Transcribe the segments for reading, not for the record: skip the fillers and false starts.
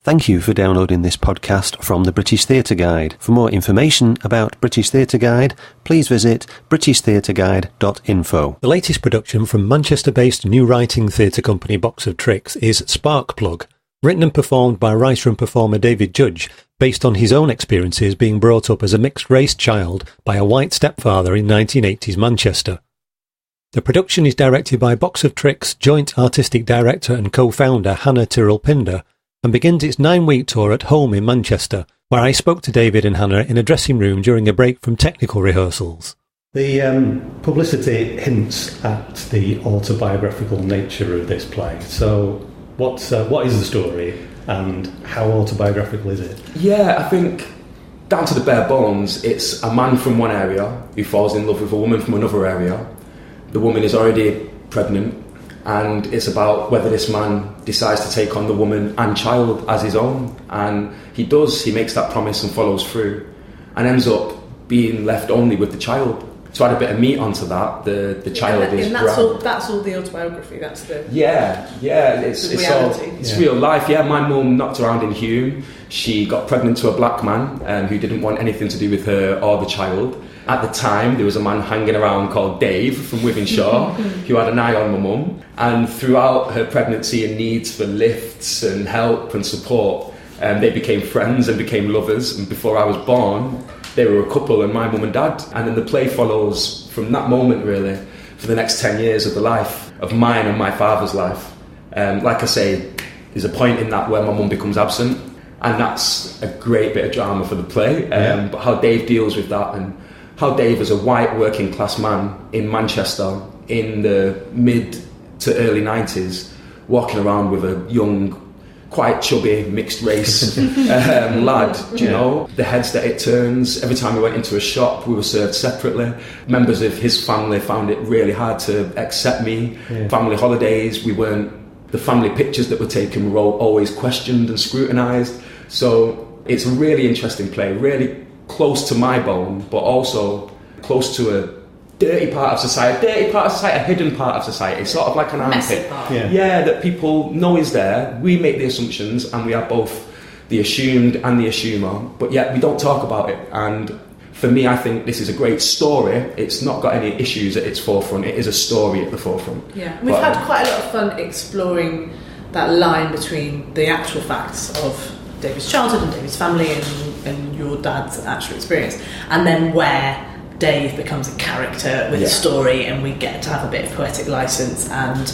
Thank you for downloading this podcast from the British Theatre Guide. For more information about British Theatre Guide, please visit britishtheatreguide.info. The latest production from Manchester-based new writing theatre company Box of Tricks is SparkPlug, written and performed by writer and performer David Judge, based on his own experiences being brought up as a mixed-race child by a white stepfather in 1980s Manchester. The production is directed by Box of Tricks joint artistic director and co-founder Hannah Tyrrell-Pinder, and begins its 9-week tour at home in Manchester, where I spoke to David and Hannah in a dressing room during a break from technical rehearsals. The publicity hints at the autobiographical nature of this play. So what is the story and how autobiographical is it? Yeah, I think down to the bare bones, it's a man from one area who falls in love with a woman from another area. The woman is already pregnant, and it's about whether this man decides to take on the woman and child as his own. And he does, he makes that promise and follows through, and ends up being left only with the child. To add a bit of meat onto that, the child is... And that's all the autobiography, that's the... Yeah, it's reality. It's real life, yeah. My mum knocked around in Hume. She got pregnant to a black man who didn't want anything to do with her or the child. At the time, there was a man hanging around called Dave from Wythenshawe who had an eye on my mum. And throughout her pregnancy and needs for lifts and help and support, they became friends and became lovers. And before I was born, they were a couple, and my mum and dad. And then the play follows from that moment, really, for the next 10 years of the life of mine and my father's life. Like I say, there's a point in that where my mum becomes absent, and that's a great bit of drama for the play. But how Dave deals with that, and how Dave, as a white working class man in Manchester in the mid to early 90s, walking around with a young, quite chubby, mixed race lad, you know, the heads that it turns. Every time we went into a shop, we were served separately. Members of his family found it really hard to accept me. Family holidays, the family pictures that were taken were always questioned and scrutinised. So it's a really interesting play, really close to my bone, but also close to a dirty part of society, a hidden part of society, sort of like an armpit. That people know is there. We make the assumptions, and we are both the assumed and the assumer, but yet we don't talk about it. And for me, I think this is a great story. It's not got any issues at its forefront. It is a story at the forefront. Yeah, we've had quite a lot of fun exploring that line between the actual facts of David's childhood and David's family and your dad's actual experience, and then where Dave becomes a character with a story, and we get to have a bit of poetic license, and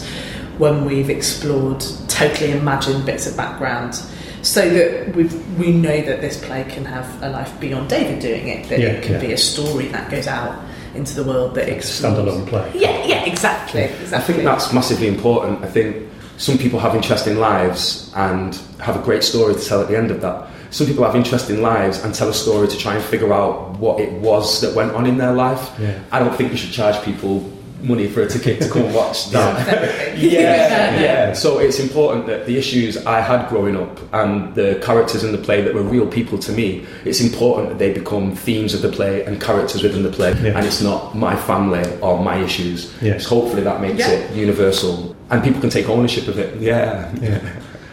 when we've explored totally imagined bits of background, so that we know that this play can have a life beyond David doing it, that it can be a story that goes out into the world, that explores. Standalone play. Yeah, exactly. I think that's massively important. I think some people have interesting lives and have a great story to tell at the end of that. Some people have interesting lives and tell a story to try and figure out what it was that went on in their life. I don't think you should charge people money for a ticket to come and watch that. So it's important that the issues I had growing up and the characters in the play that were real people to me, it's important that they become themes of the play and characters within the play, and it's not my family or my issues. So hopefully that makes it universal and people can take ownership of it.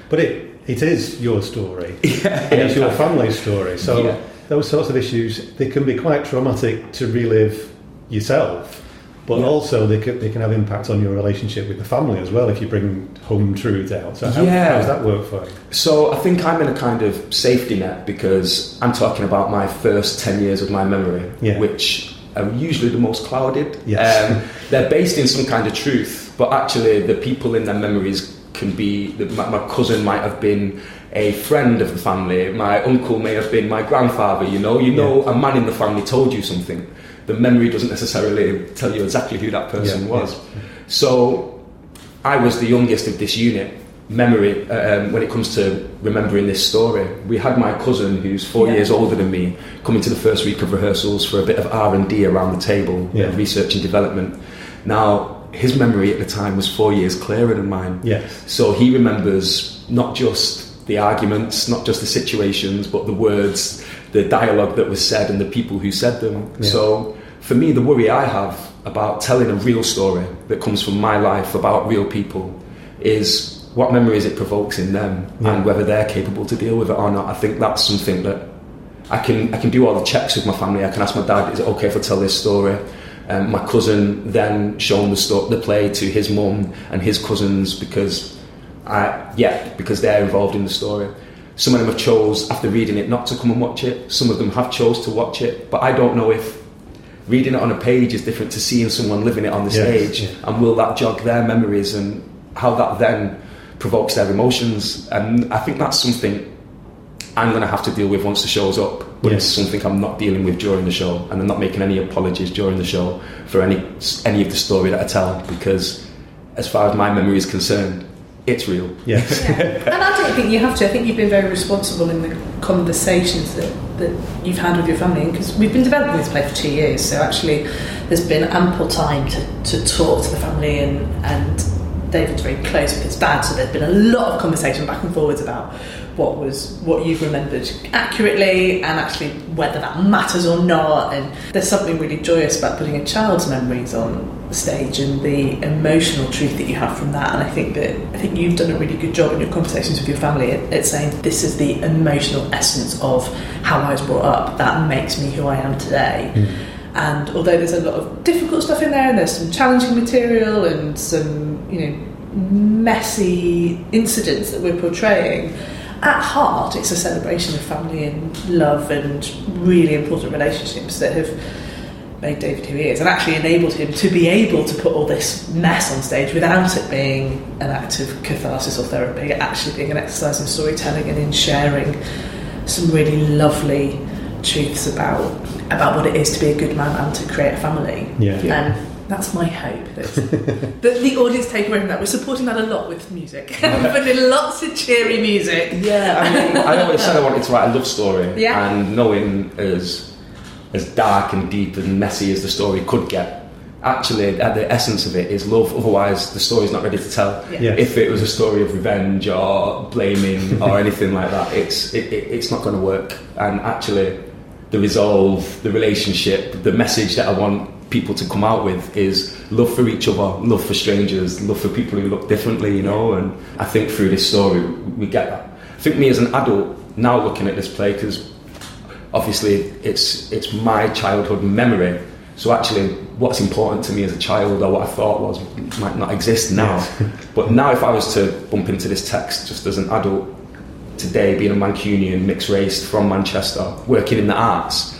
But it is your story. It's your family's story. So those sorts of issues, they can be quite traumatic to relive yourself, but also they can have impact on your relationship with the family as well if you bring home truths out. So how does that work for you? So I think I'm in a kind of safety net because I'm talking about my first 10 years of my memory, which are usually the most clouded. They're based in some kind of truth, but actually the people in their memories can be, my cousin might have been a friend of the family, my uncle may have been my grandfather, you know, a man in the family told you something. The memory doesn't necessarily tell you exactly who that person was. So I was the youngest of this unit. Memory, when it comes to remembering this story, we had my cousin who's 4 years older than me coming to the first week of rehearsals for a bit of R&D around the table, research and development. Now his memory at the time was 4 years clearer than mine. So he remembers not just the arguments, not just the situations, but the words, the dialogue that was said and the people who said them. So for me, the worry I have about telling a real story that comes from my life about real people is what memories it provokes in them, and whether they're capable to deal with it or not. I think that's something that I can do all the checks with my family. I can ask my dad, is it okay if I tell this story? My cousin then shown the play to his mum and his cousins because they're involved in the story. Some of them have chose, after reading it, not to come and watch it. Some of them have chose to watch it, but I don't know if reading it on a page is different to seeing someone living it on the stage, and will that jog their memories and how that then provokes their emotions. And I think that's something I'm going to have to deal with once the show's up, but it's something I'm not dealing with during the show, and I'm not making any apologies during the show for any of the story that I tell, because as far as my memory is concerned, it's real. Yes. And I don't think you have to. I think you've been very responsible in the conversations that you've had with your family, because we've been developing this play for 2 years, so actually there's been ample time to talk to the family, and David's very close with his dad, so there's been a lot of conversation back and forwards about what you've remembered accurately, and actually whether that matters or not. And there's something really joyous about putting a child's memories on stage and the emotional truth that you have from that. And I think you've done a really good job in your conversations with your family at saying this is the emotional essence of how I was brought up, that makes me who I am today. And although there's a lot of difficult stuff in there, and there's some challenging material and some messy incidents that we're portraying, at heart it's a celebration of family and love and really important relationships that have made David who he is, and actually enabled him to be able to put all this mess on stage without it being an act of catharsis or therapy, actually being an exercise in storytelling and in sharing some really lovely truths about what it is to be a good man and to create a family. That's my hope, that the audience take away from that. We're supporting that a lot with music. We're putting lots of cheery music. I always said I wanted to write a love story, and knowing as dark and deep and messy as the story could get, actually at the essence of it is love, otherwise the story's not ready to tell. If it was a story of revenge or blaming or anything like that, it's not going to work. And actually the resolve, the relationship, the message that I want people to come out with is love for each other, love for strangers, love for people who look differently, and I think through this story we get that. I think me as an adult now looking at this play, because obviously it's my childhood memory, so actually what's important to me as a child, or what I thought was, might not exist now. But now if I was to bump into this text just as an adult today, being a Mancunian, mixed race from Manchester, working in the arts,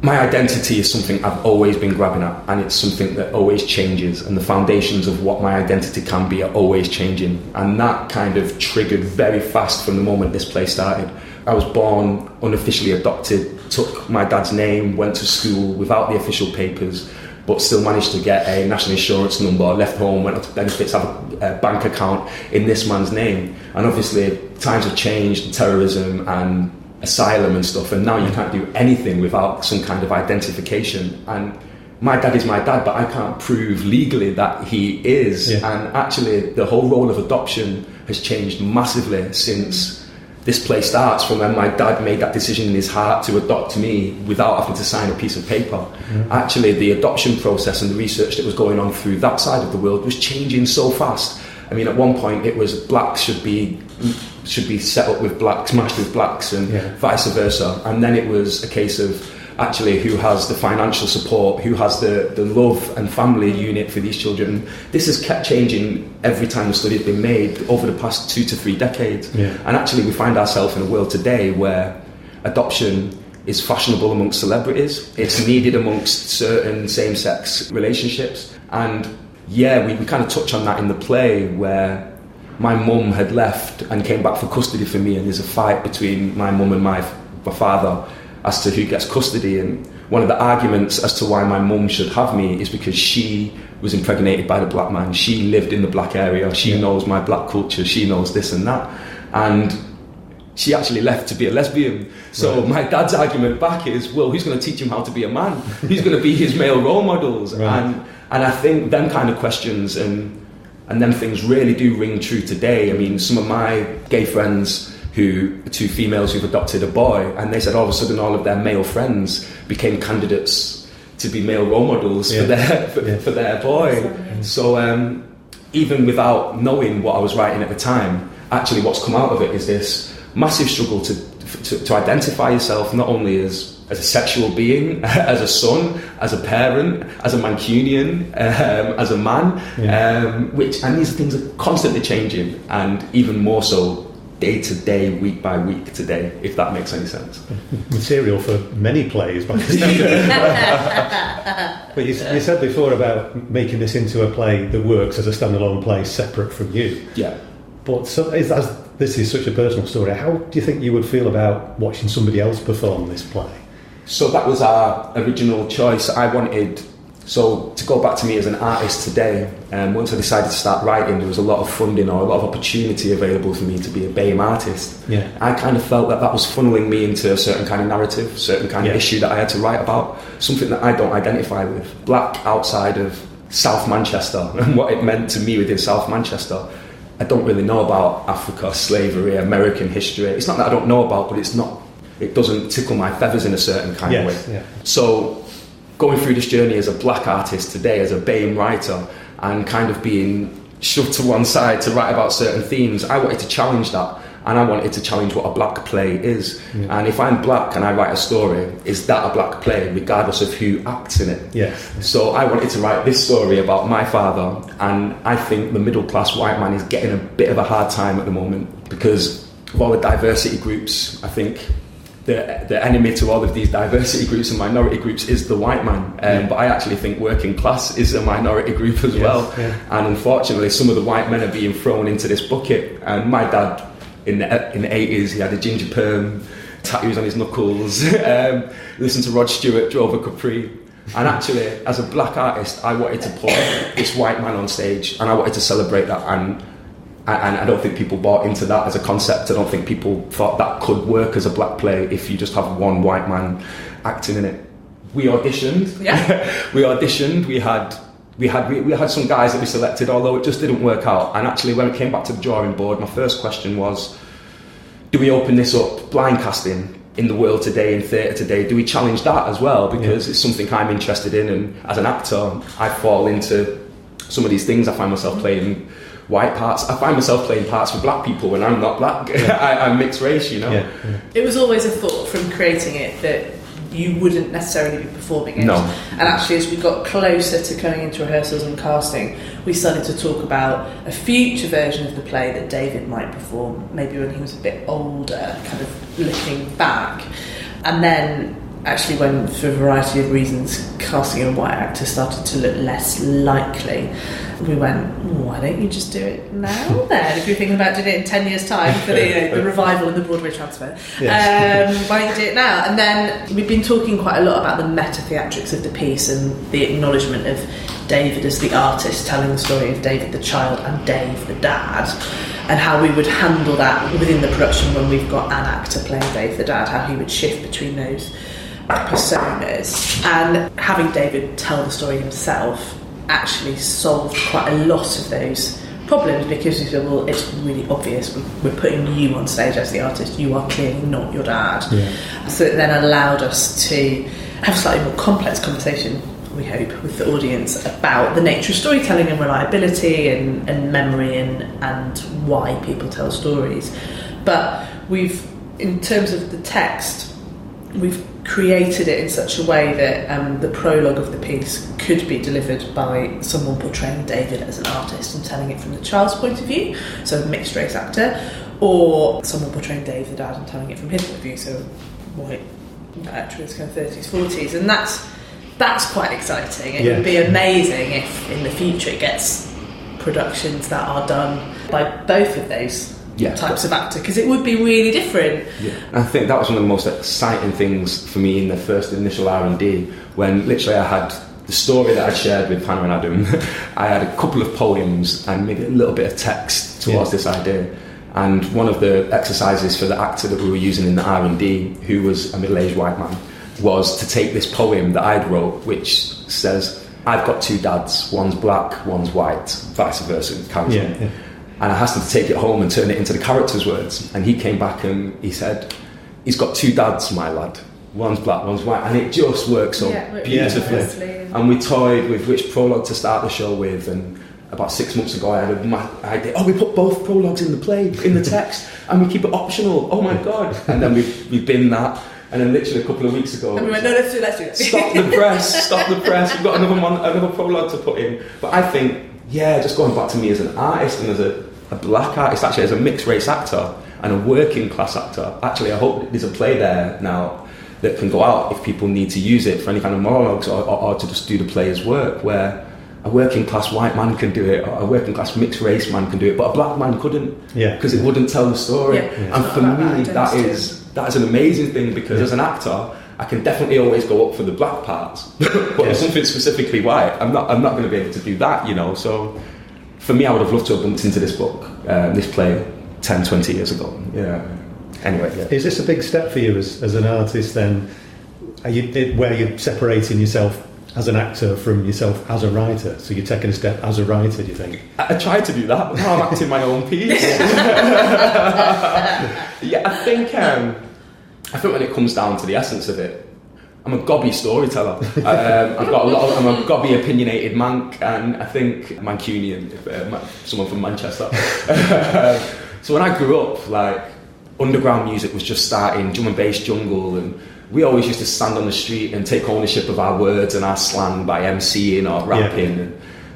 my identity is something I've always been grabbing at, and it's something that always changes, and the foundations of what my identity can be are always changing, and that kind of triggered very fast from the moment this play started. I was born unofficially adopted, took my dad's name, went to school without the official papers, but still managed to get a national insurance number, left home, went up to benefits, have a bank account in this man's name. And obviously times have changed, terrorism and asylum and stuff, and now you can't do anything without some kind of identification. And my dad is my dad, but I can't prove legally that he is. And actually the whole role of adoption has changed massively since this play starts, from when my dad made that decision in his heart to adopt me without having to sign a piece of paper. Actually the adoption process and the research that was going on through that side of the world was changing so fast. I mean, at one point it was blacks should be set up with blacks, matched with blacks, and vice versa. And then it was a case of actually who has the financial support, who has the love and family unit for these children. This has kept changing every time the study has been made over the past 2 to 3 decades. And actually we find ourselves in a world today where adoption is fashionable amongst celebrities, it's needed amongst certain same-sex relationships. And we kind of touch on that in the play, where my mum had left and came back for custody for me, and there's a fight between my mum and my father as to who gets custody. And one of the arguments as to why my mum should have me is because she was impregnated by the black man, she lived in the black area, she knows my black culture, she knows this and that, and she actually left to be a lesbian. So my dad's argument back is, well, who's going to teach him how to be a man? Who's going to be his male role models? And I think them kind of questions and them things really do ring true today. I mean, some of my gay friends, two females who've adopted a boy, and they said all of a sudden all of their male friends became candidates to be male role models for their boy. So even without knowing what I was writing at the time, actually what's come out of it is this massive struggle to identify yourself not only as a sexual being, as a son, as a parent, as a Mancunian, as a man, and these things are constantly changing, and even more so day to day, week by week today, if that makes any sense. Material for many plays. But you said before about making this into a play that works as a standalone play separate from you. Yeah. But as this is such a personal story, how do you think you would feel about watching somebody else perform this play? So that was our original choice. So to go back to me as an artist today, once I decided to start writing, there was a lot of funding or a lot of opportunity available for me to be a BAME artist. Yeah. I kind of felt that was funneling me into a certain kind of narrative, certain kind of issue that I had to write about, something that I don't identify with. Black outside of South Manchester and what it meant to me within South Manchester. I don't really know about Africa, slavery, American history. It's not that I don't know about, but it doesn't tickle my feathers in a certain kind of way. Yeah. So going through this journey as a black artist today, as a BAME writer, and kind of being shoved to one side to write about certain themes, I wanted to challenge that, and I wanted to challenge what a black play is. Yeah. And if I'm black and I write a story, is that a black play, regardless of who acts in it? Yes. So I wanted to write this story about my father, and I think the middle class white man is getting a bit of a hard time at the moment because of all the diversity groups. I think the enemy to all of these diversity groups and minority groups is the white man, but I actually think working class is a minority group as well. And unfortunately some of the white men are being thrown into this bucket. And my dad in the 80s, he had a ginger perm, tattoos on his knuckles, listened to Rod Stewart, drove a Capri, and actually as a black artist I wanted to put this white man on stage, and I wanted to celebrate that, and I don't think people bought into that as a concept. I don't think people thought that could work as a black play if you just have one white man acting in it. We auditioned. We auditioned. We had some guys that we selected, although it just didn't work out. And actually, when it came back to the drawing board, my first question was, do we open this up, blind casting in the world today, in theatre today? Do we challenge that as well? Because it's something I'm interested in, and as an actor, I fall into some of these things. I find myself playing white parts. I find myself playing parts for black people when I'm not black. I'm mixed race, you know. It was always a thought from creating it that you wouldn't necessarily be performing it. No. And actually, as we got closer to going into rehearsals and casting, we started to talk about a future version of the play that David might perform, maybe when he was a bit older, kind of looking back. And then actually, when for a variety of reasons casting a white actor started to look less likely, we went, why don't you just do it now then? If you're thinking about doing it in 10 years' time for the revival and the Broadway transfer, why don't you do it now? And then we've been talking quite a lot about the meta-theatrics of the piece and the acknowledgement of David as the artist telling the story of David the child and Dave the dad, and how we would handle that within the production when we've got an actor playing Dave the dad, how he would shift between those personas. And having David tell the story himself actually solved quite a lot of those problems, because we said, well, it's really obvious, we're putting you on stage as the artist, you are clearly not your dad. So it then allowed us to have a slightly more complex conversation, we hope, with the audience about the nature of storytelling and reliability and memory and why people tell stories. But in terms of the text, we've created it in such a way that the prologue of the piece could be delivered by someone portraying David as an artist and telling it from the child's point of view, so a mixed race actor, or someone portraying Dave the dad and telling it from his point of view, so white actor in his kind of 30s, 40s, and that's quite exciting. It would be amazing if in the future it gets productions that are done by both of those types of actor, because it would be really different. I think that was one of the most exciting things for me in the first initial R&D, when literally I had the story that I shared with Hannah and Adam. I had a couple of poems and maybe a little bit of text towards this idea, and one of the exercises for the actor that we were using in the R&D, who was a middle-aged white man, was to take this poem that I'd wrote, which says, I've got two dads, one's black, one's white, vice versa, carries on. And I asked him to take it home and turn it into the character's words. And he came back and he said, he's got two dads, my lad. One's black, one's white. And it just works so beautifully. And we toyed with which prologue to start the show with. And about 6 months ago, I had a idea. Oh, we put both prologues in the play, in the text, and we keep it optional. Oh my God. And then we've been that. And then literally a couple of weeks ago... And we went, no, let's do that. Stop the press. We've got another prologue to put in. But I think, just going back to me as an artist and as a black artist, actually as a mixed race actor and a working class actor, actually I hope there's a play there now that can go out if people need to use it for any kind of monologues or to just do the player's work, where a working class white man can do it, or a working class mixed race man can do it, but a black man couldn't, because it wouldn't tell the story. And for me, that is an amazing thing, because as an actor, I can definitely always go up for the black parts, but if something specifically white, I'm not going to be able to do that, So for me, I would have loved to have bumped into this book, this play, 10, 20 years ago. Anyway, Is this a big step for you as an artist then? Where you're separating yourself as an actor from yourself as a writer? So you're taking a step as a writer, do you think? I tried to do that, but now I'm acting my own piece. I think when it comes down to the essence of it, I'm a gobby storyteller. I'm a gobby opinionated manc, and I think Mancunian, someone from Manchester. So when I grew up, like, underground music was just starting, drum and bass jungle, and we always used to stand on the street and take ownership of our words and our slang by MCing or rapping.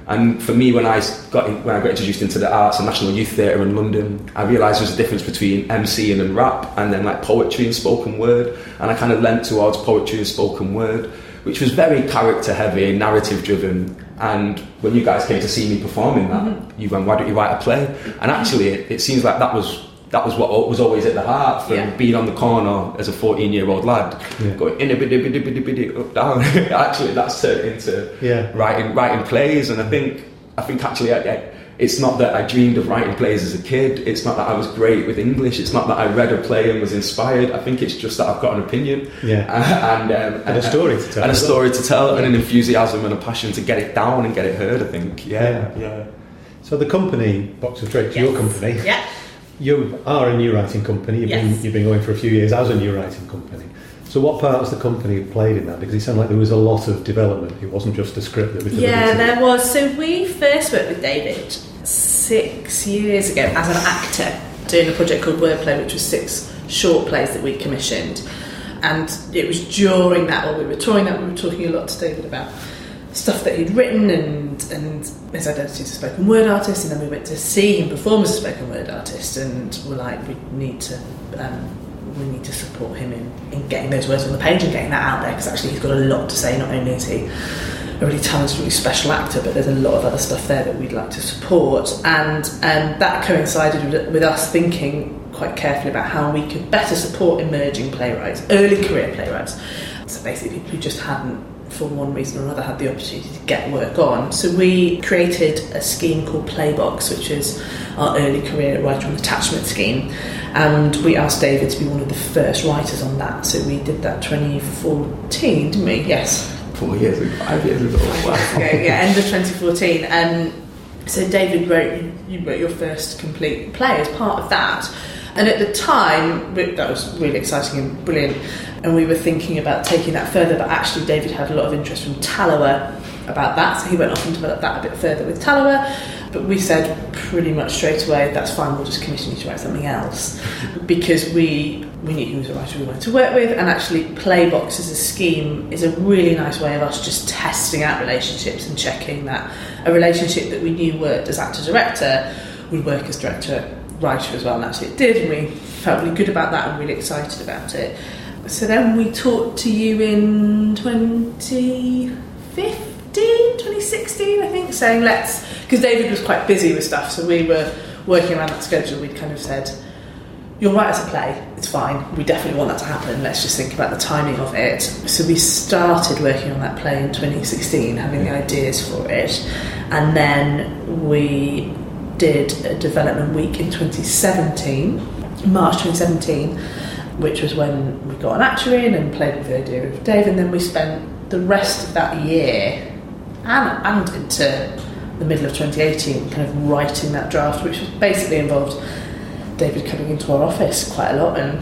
And for me, when I got introduced into the arts and National Youth Theatr in London, I realised there's a difference between MCing and rap, and then like poetry and spoken word. And I kind of leant towards poetry and spoken word, which was very character heavy, narrative driven. And when you guys came to see me performing that, you went, why don't you write a play? And actually, it seems like that was what was always at the heart from being on the corner as a 14-year-old lad, going in a bit up down. Actually, that's turned into writing plays. And I think actually, it's not that I dreamed of writing plays as a kid. It's not that I was great with English. It's not that I read a play and was inspired. I think it's just that I've got an opinion and a story to tell, and an enthusiasm and a passion to get it down and get it heard. I think, So the company, Box of Tricks, your company. You are a new writing company. You've been going for a few years as a new writing company. So what part has the company played in that? Because it sounded like there was a lot of development. It wasn't just a script that was delivered. Yeah, there was. So we first worked with David 6 years ago as an actor, doing a project called Wordplay, which was 6 short plays that we commissioned. And it was during that, while we were touring that, we were talking a lot to David about stuff that he'd written and his identity as a spoken word artist, and then we went to see him perform as a spoken word artist, and we're like, we need to support him in getting those words on the page and getting that out there, because actually he's got a lot to say. Not only is he a really talented, really special actor, but there's a lot of other stuff there that we'd like to support, and that coincided with us thinking quite carefully about how we could better support emerging playwrights, early career playwrights, so basically people who just hadn't, for one reason or another, had the opportunity to get work on. So we created a scheme called Playbox, which is our early career writer on attachment scheme, and we asked David to be one of the first writers on that. So we did that 2014, didn't we? Yes. 4 years ago, 5 years ago. Wow. End of 2014. And so David you wrote your first complete play as part of that. And at the time, that was really exciting and brilliant, and we were thinking about taking that further, but actually David had a lot of interest from Tallower about that, so he went off and developed that a bit further with Tallower. But we said pretty much straight away, that's fine, we'll just commission you to write something else, because we knew who was the writer we wanted to work with, and actually Playbox as a scheme is a really nice way of us just testing out relationships and checking that a relationship that we knew worked as actor-director would work as director-writer as well, and actually it did, and we felt really good about that and really excited about it. So then we talked to you in 2016, I think, saying because David was quite busy with stuff, so we were working around that schedule. We'd kind of said, you'll write us a play, it's fine, we definitely want that to happen, let's just think about the timing of it. So we started working on that play in 2016, having the ideas for it, and then we did a development week in 2017, March 2017, which was when we got an actor in and played with the idea of Dave, and then we spent the rest of that year and into the middle of 2018 kind of writing that draft, which basically involved David coming into our office quite a lot and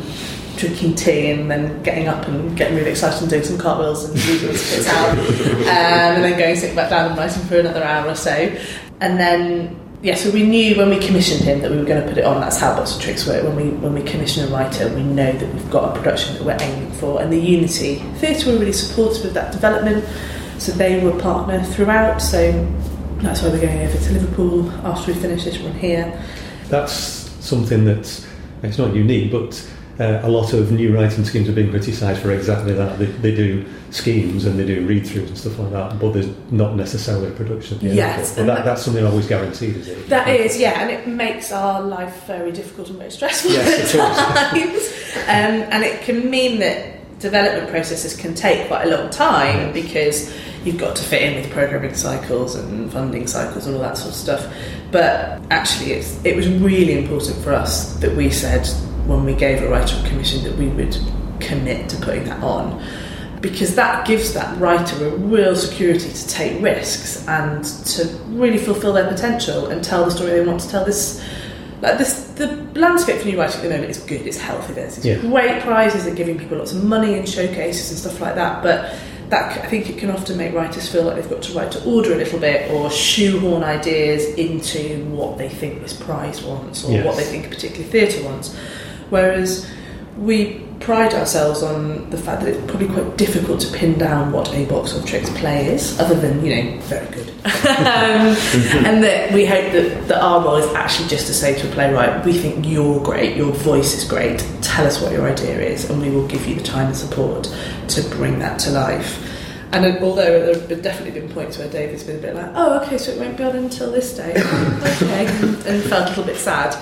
drinking tea and then getting up and getting really excited and doing some cartwheels and using his spits out, and then going sitting back down and writing for another hour or so. And then, so we knew when we commissioned him that we were going to put it on. That's how Box of Tricks work. When we commission a writer, we know that we've got a production that we're aiming for. And the Unity Theatr were really supportive of that development, so they were a partner throughout. So that's why we're going over to Liverpool after we finish this one here. That's something that's, it's not unique, but a lot of new writing schemes are being criticised for exactly that. They do schemes and they do read-throughs and stuff like that, but there's not necessarily a production. Yes. But that's something always guaranteed, is it? That is, and it makes our life very difficult and very stressful at times. And it can mean that development processes can take quite a long time because you've got to fit in with programming cycles and funding cycles and all that sort of stuff. But actually, it was really important for us that we said, when we gave a writer a commission, that we would commit to putting that on, because that gives that writer a real security to take risks and to really fulfil their potential and tell the story they want to tell. The landscape for new writing at the moment is good, it's healthy, there's these great prizes, they're giving people lots of money and showcases and stuff like that, but that, I think it can often make writers feel like they've got to write to order a little bit, or shoehorn ideas into what they think this prize wants, or what they think a particular theatre wants. Whereas we pride ourselves on the fact that it's probably quite difficult to pin down what a Box of Tricks play is, other than, very good. And that we hope that our role is actually just to say to a playwright, we think you're great, your voice is great, tell us what your idea is, and we will give you the time and support to bring that to life. And although there have definitely been points where David's been a bit like, okay, so it won't be on until this day, okay, and felt a little bit sad.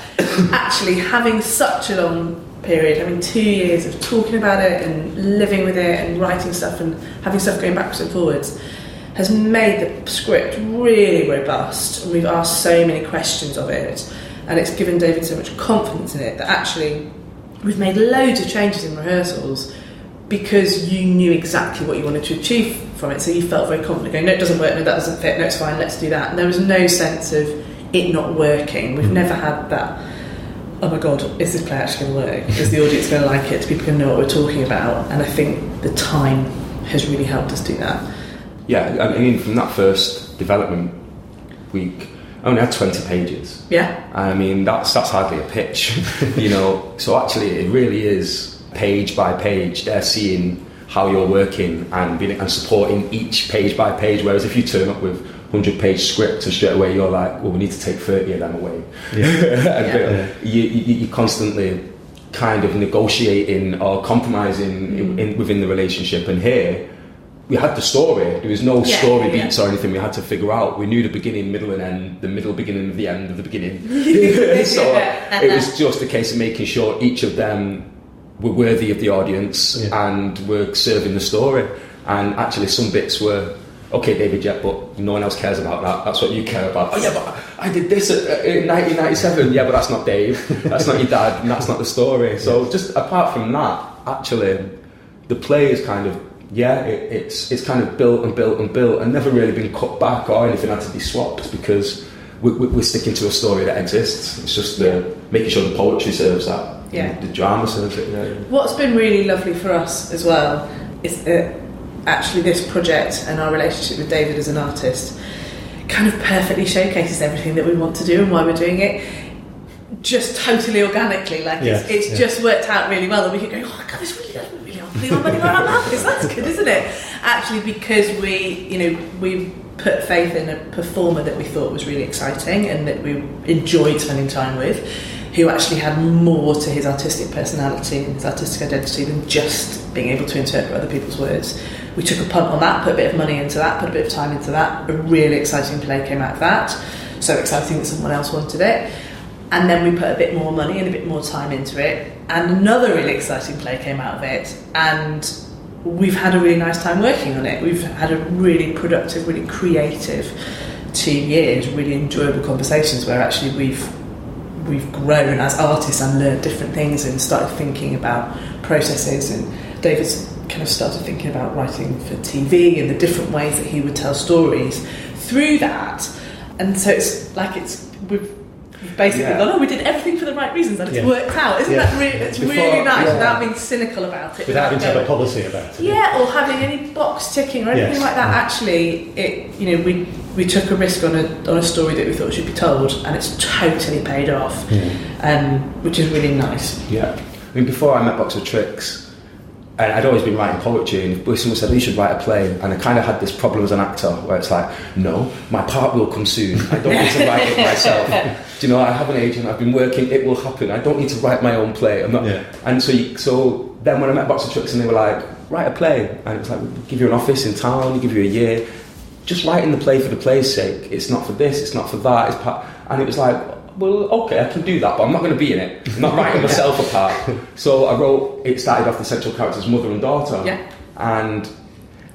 Actually, having such a long period, having 2 years of talking about it and living with it and writing stuff and having stuff going backwards and forwards, has made the script really robust, and we've asked so many questions of it, and it's given David so much confidence in it that actually we've made loads of changes in rehearsals because you knew exactly what you wanted to achieve from it, so you felt very confident going, no, it doesn't work, no, that doesn't fit, no, it's fine, let's do that. And there was no sense of it not working. We've never had that, oh my god, is this play actually going to work? Is the audience going to like it? Do people going to know what we're talking about? And I think the time has really helped us do that. Yeah, I mean, from that first development week, I only had 20 pages. Yeah. I mean, that's hardly a pitch, So actually, it really is page by page. They're seeing how you're working and supporting each page by page. Whereas if you turn up with 100-page script and straight away you're like, well, we need to take 30 of them away. You're constantly kind of negotiating or compromising within the relationship. And here, we had the story. There was no story beats or anything we had to figure out. We knew the beginning, middle and end, the middle, beginning of the end of the beginning. So it was just a case of making sure each of them were worthy of the audience and were serving the story. And actually some bits were, okay, David, but no one else cares about that. That's what you care about. Oh yeah, but I did this in 1997. Yeah, but that's not Dave. That's not your dad, and that's not the story. So just apart from that, actually, the play is kind of, it's kind of built and built and built and never really been cut back or anything had to be swapped because we're sticking to a story that exists. It's just making sure the poetry serves that. Yeah. The drama serves it. What's been really lovely for us as well is that actually this project and our relationship with David as an artist kind of perfectly showcases everything that we want to do and why we're doing it, just totally organically. It's just worked out really well, and we could go, oh god, this really doesn't really putting our money where our mouth is. That's good, isn't it? Actually, because we put faith in a performer that we thought was really exciting and that we enjoyed spending time with, who actually had more to his artistic personality and his artistic identity than just being able to interpret other people's words. We took a punt on that, put a bit of money into that, put a bit of time into that. A really exciting play came out of that. So exciting that someone else wanted it. And then we put a bit more money and a bit more time into it. And another really exciting play came out of it. And we've had a really nice time working on it. We've had a really productive, really creative 2 years, really enjoyable conversations where actually we've grown as artists and learned different things and started thinking about processes, and David's kind of started thinking about writing for TV and the different ways that he would tell stories through that. And so it's like we've basically gone, oh, we did everything for the right reasons and it's worked out. Isn't that really, it's really nice without being cynical about it. Without having to have a policy about it. Yeah, or having any box ticking or anything like that. Actually, we took a risk on a story that we thought should be told, and it's totally paid off, which is really nice. Yeah. I mean, before I met Box of Tricks, and I'd always been writing poetry, and if someone said, you should write a play, and I kind of had this problem as an actor, where it's like, no, my part will come soon, I don't need to write it myself. Do you know, I have an agent, I've been working, it will happen, I don't need to write my own play. I'm not. And so then when I met Box of Tricks, and they were like, write a play, and it was like, we'll give you an office in town, we'll give you a year, just writing the play for the play's sake, it's not for this, it's not for that, and it was like, well, okay, I can do that, but I'm not going to be in it. I'm not writing myself apart. So I wrote, it started off the central characters, mother and daughter. Yeah. And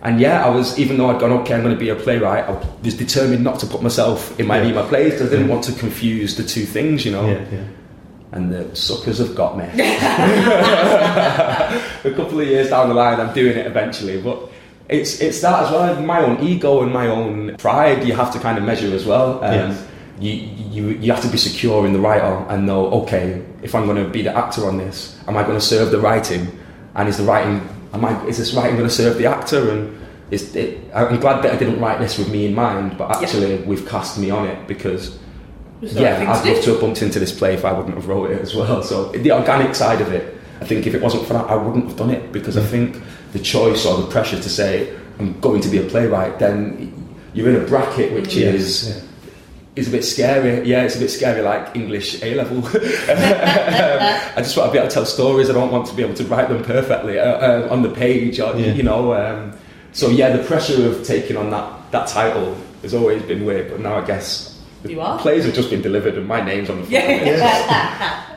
I was, even though I'd gone, okay, I'm going to be a playwright, I was determined not to put myself in my plays, because I didn't want to confuse the two things, you know. Yeah. And the suckers have got me. A couple of years down the line, I'm doing it eventually, but it's that as well, my own ego and my own pride, you have to kind of measure as well. You have to be secure in the writer and know, okay, if I'm going to be the actor on this, am I going to serve the writing? And is this writing going to serve the actor? And I'm glad that I didn't write this with me in mind, but actually we've cast me on it, because I'd love to have bumped into this play if I wouldn't have wrote it as well. So the organic side of it, I think if it wasn't for that, I wouldn't have done it, because I think the choice or the pressure to say I'm going to be a playwright, then you're in a bracket which is a bit scary. Yeah, it's a bit scary, like English A-level. I just want to be able to tell stories. I don't want to be able to write them perfectly on the page, or, you know. So the pressure of taking on that title has always been weird, but now I guess plays have just been delivered and my name's on the front of it.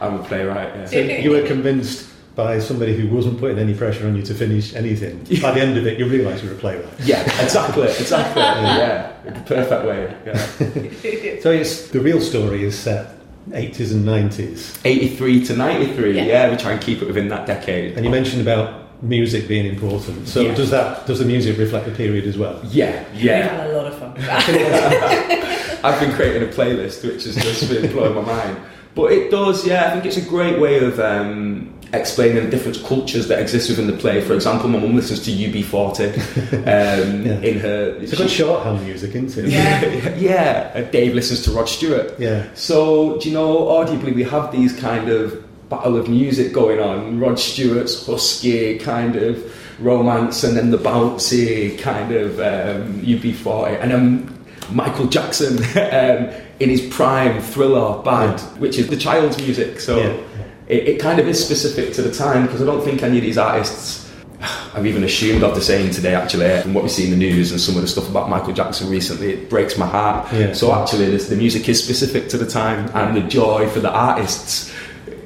I'm a playwright. Yeah. So you were convinced by somebody who wasn't putting any pressure on you to finish anything. By the end of it, you realise you're a playwright. Yeah, exactly. The perfect way. Yeah. So the real story is set 80s and 90s. 83 to 93. Yeah, we try and keep it within that decade. And you mentioned about music being important. So does the music reflect the period as well? Yeah. We've had a lot of fun with that. I've been creating a playlist which has just been blowing my mind. But it does, I think it's a great way of explaining the different cultures that exist within the play. For example, my mum listens to UB40 in her... It's a good shorthand music, isn't it? Yeah. Dave listens to Rod Stewart. Yeah. So, do you know, audibly we have these kind of battle of music going on. Rod Stewart's husky kind of romance, and then the bouncy kind of UB40, and then Michael Jackson in his prime thriller band, which is the child's music. So it kind of is specific to the time, because I don't think any of these artists I've even assumed of the same today, actually, and what we see in the news and some of the stuff about Michael Jackson recently, it breaks my heart. So actually the music is specific to the time, and the joy for the artists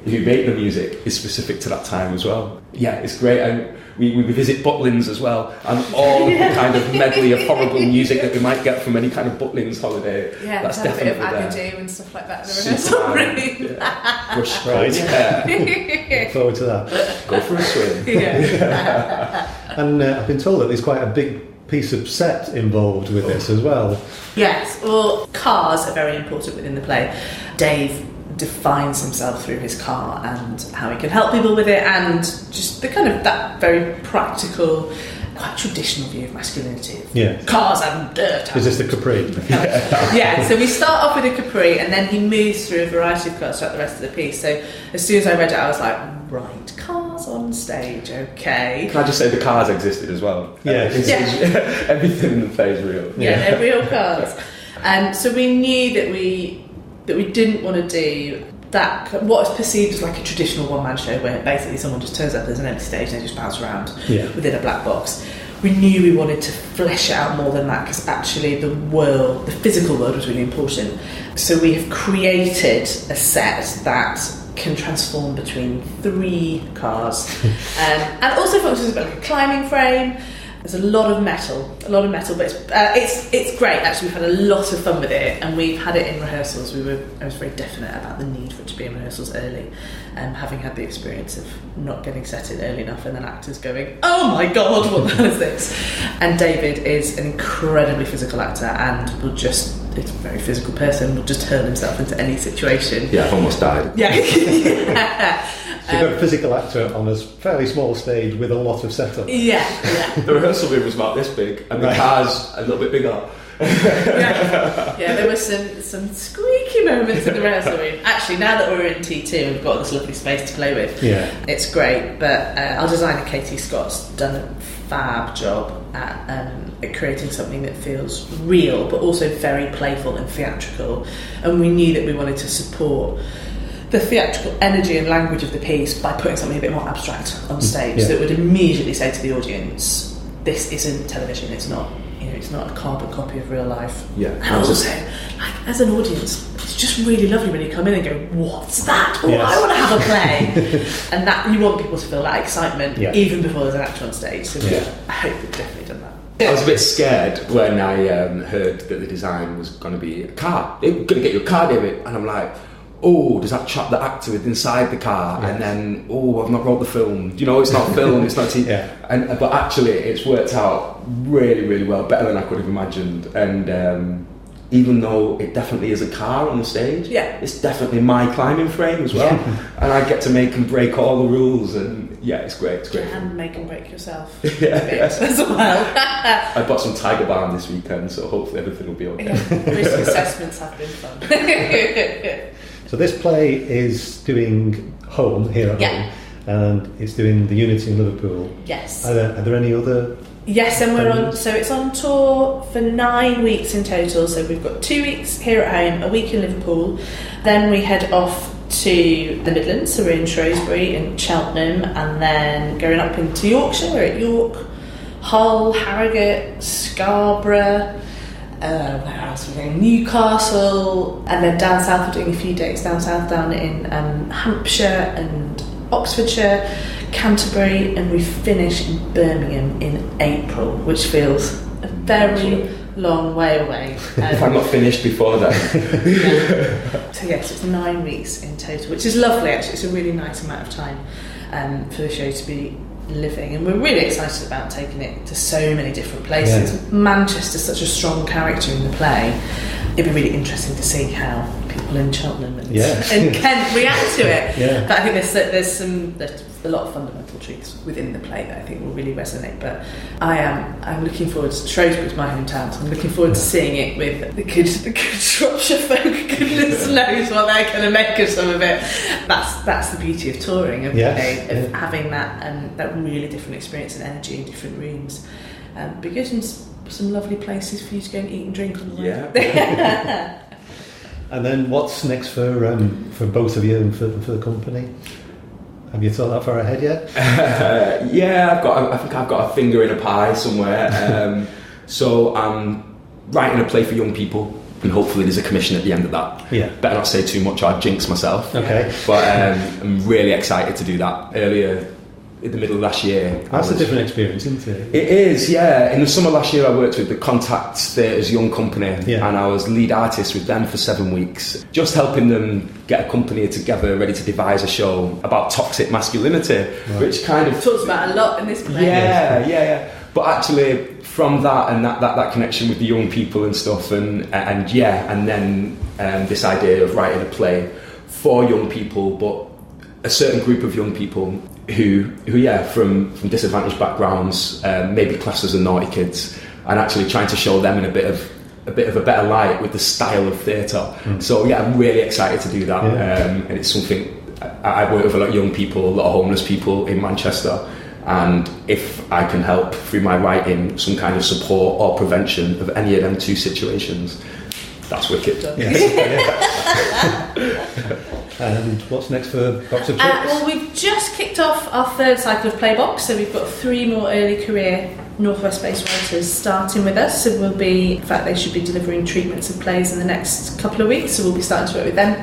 who make the music is specific to that time as well. Yeah, it's great. And we visit Butlins as well, and all the kind of medley of horrible music that we might get from any kind of Butlins holiday. Yeah, that's definitely a bit of Agadoo and stuff like that in the rehearsal room. Brush Look forward to that. Go for a swim. And I've been told that there's quite a big piece of set involved with this as well. Yes, well, cars are very important within the play. Dave defines himself through his car and how he can help people with it, and just the kind of that very practical, quite traditional view of masculinity. Cars and dirt. Is this the Capri? So we start off with a Capri, and then he moves through a variety of cars throughout the rest of the piece. So as soon as I read it, I was like, right, cars on stage, okay. Can I just say the cars existed as well? Everything in the play is real. They're real cars. And so we knew that we didn't want to do that, what is perceived as like a traditional one-man show, where basically someone just turns up, there's an empty stage, and they just bounce around within a black box. We knew we wanted to flesh it out more than that, because actually the physical world was really important. So we have created a set that can transform between 3 cars, and also functions as like a climbing frame. There's a lot of metal, but it's great. Actually, we've had a lot of fun with it, and we've had it in rehearsals. I was very definite about the need for it to be in rehearsals early, having had the experience of not getting set in early enough, and then actors going, "Oh my God, what the hell is this?" And David is an incredibly physical actor, and will just is a very physical person, will just hurl himself into any situation. Yeah, I've almost died. Yeah. So you've got a physical actor on a fairly small stage with a lot of setup. Yeah. The rehearsal room was about this big, and the car's a little bit bigger. Yeah, there were some squeaky moments in the rehearsal room. Actually, now that we're in T2 and we've got this lovely space to play with, it's great. But our designer Katie Scott's done a fab job at creating something that feels real, but also very playful and theatrical. And we knew that we wanted to support the theatrical energy and language of the piece by putting something a bit more abstract on stage that would immediately say to the audience, "This isn't television. It's not." It's not a carbon copy of real life. Yeah. And also, as an audience, it's just really lovely when you come in and go, "What's that? Oh, I want to have a play." And that you want people to feel that excitement even before there's an actor on stage. So I hope we've definitely done that. I was a bit scared when I heard that the design was going to be a car. They're going to get you a car, David. And I'm like, oh, does that trap the actor with inside the car? And then, oh, I've not wrote the film. It's not film, it's not TV. But actually, it's worked out really, really well, better than I could have imagined. And even though it definitely is a car on the stage, it's definitely my climbing frame as well. And I get to make and break all the rules. And it's great. It's great. And make and break yourself. Yes. As well. I bought some Tiger Balm this weekend, so hopefully everything will be okay. Risk assessments have been fun. So this play is doing home here at home, and it's doing the Unity in Liverpool. Yes. Are there any other? Yes, and we're on. So it's on tour for 9 weeks in total. So we've got 2 weeks here at home, a week in Liverpool, then we head off to the Midlands. So we're in Shrewsbury and Cheltenham, and then going up into Yorkshire. We're at York, Hull, Harrogate, Scarborough. Where else are we going? Newcastle, and then down south we're doing a few dates down south, down in Hampshire and Oxfordshire, Canterbury, and we finish in Birmingham in April, which feels a very long way away. If I'm not finished before that. So yes, it's 9 weeks in total, which is lovely actually. It's a really nice amount of time for the show to be living, and we're really excited about taking it to so many different places. Manchester's such a strong character in the play. It'd be really interesting to see how people in Cheltenham and Kent react to it. But I think there's a lot of fundamental truths within the play that I think will really resonate. But I'm looking forward to Shrewsbury's my hometown, so I'm looking forward to seeing it with the good Shropshire folk. Goodness knows what they're going to make of some of it. That's the beauty of touring, of having that really different experience and energy in different rooms. Be good, and some lovely places for you to go and eat and drink on the way. And then what's next for both of you and for the company? Have you thought that far ahead yet? I think I've got a finger in a pie somewhere. So I'm writing a play for young people, and hopefully there's a commission at the end of that. Better not say too much or I'd jinx myself. Okay. But I'm really excited to do that. Earlier in the middle of last year. That's a different experience, isn't it? It is, yeah. In the summer last year I worked with the Contact Theatre's young company, and I was lead artist with them for 7 weeks, just helping them get a company together ready to devise a show about toxic masculinity, which kind of talks about a lot in this play. Yeah. But actually from that and that connection with the young people and stuff, and then this idea of writing a play for young people, but a certain group of young people who from disadvantaged backgrounds, maybe classed as the naughty kids, and actually trying to show them in a bit of a better light with the style of theatre. So I'm really excited to do that, and it's something I work with a lot of young people, a lot of homeless people in Manchester, and if I can help through my writing some kind of support or prevention of any of them two situations, that's wicked. And what's next for Box of Tricks? Well, we've just kicked off our third cycle of Playbox, so we've got 3 more early career Northwest based writers starting with us. So in fact they should be delivering treatments of plays in the next couple of weeks, so we'll be starting to work with them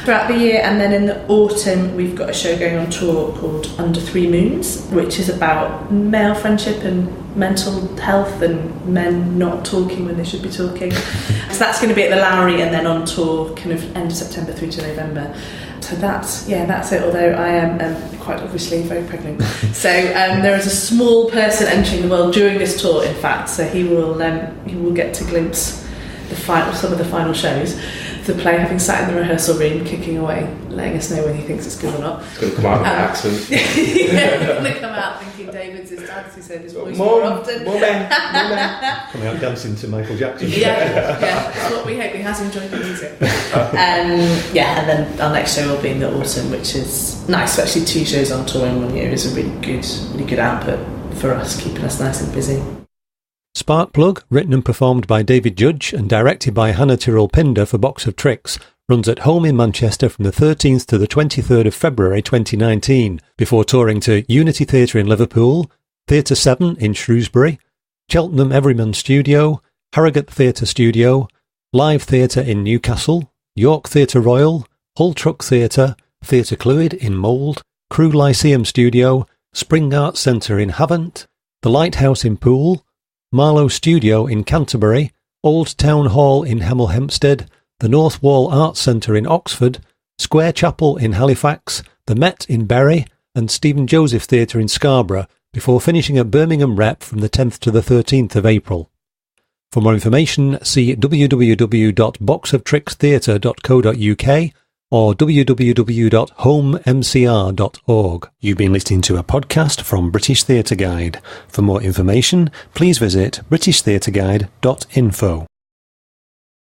throughout the year. And then in the autumn we've got a show going on tour called Under 3 Moons, which is about male friendship and mental health and men not talking when they should be talking. So that's going to be at the Lowry and then on tour kind of end of September through to November. So that's it, although I am quite obviously very pregnant. So there is a small person entering the world during this tour, in fact, so he will get to glimpse some of the final shows, the play having sat in the rehearsal room, kicking away, letting us know when he thinks it's good or not. It's going to come out with an accent. It's going to come out thinking David's his dad, because he said his voice more often. More men. Coming out dancing to Michael Jackson. Yeah, that's what we hope. He has enjoyed the music. And then our next show will be in the autumn, which is nice. So actually 2 shows on tour in 1 year is a really good output for us, keeping us nice and busy. SparkPlug, written and performed by David Judge and directed by Hannah Tyrrell-Pinder for Box of Tricks, runs at home in Manchester from the 13th to the 23rd of February 2019, before touring to Unity Theatr in Liverpool, Theatr Severn in Shrewsbury, Cheltenham Everyman Studio, Harrogate Theatre Studio, Live Theatre in Newcastle, York Theatre Royal, Hull Truck Theatre, Theatr Clwyd in Mould, Crewe Lyceum Studio, Spring Arts Centre in Havant, the Lighthouse in Poole, Marlowe Studio in Canterbury, Old Town Hall in Hemel Hempstead, the North Wall Arts Centre in Oxford, Square Chapel in Halifax, the Met in Bury, and Stephen Joseph Theatre in Scarborough, before finishing at Birmingham Rep from the 10th to the 13th of April. For more information, see www.boxoftrickstheatre.co.uk or www.homemcr.org. You've been listening to a podcast from British Theatre Guide. For more information, please visit britishtheatreguide.info.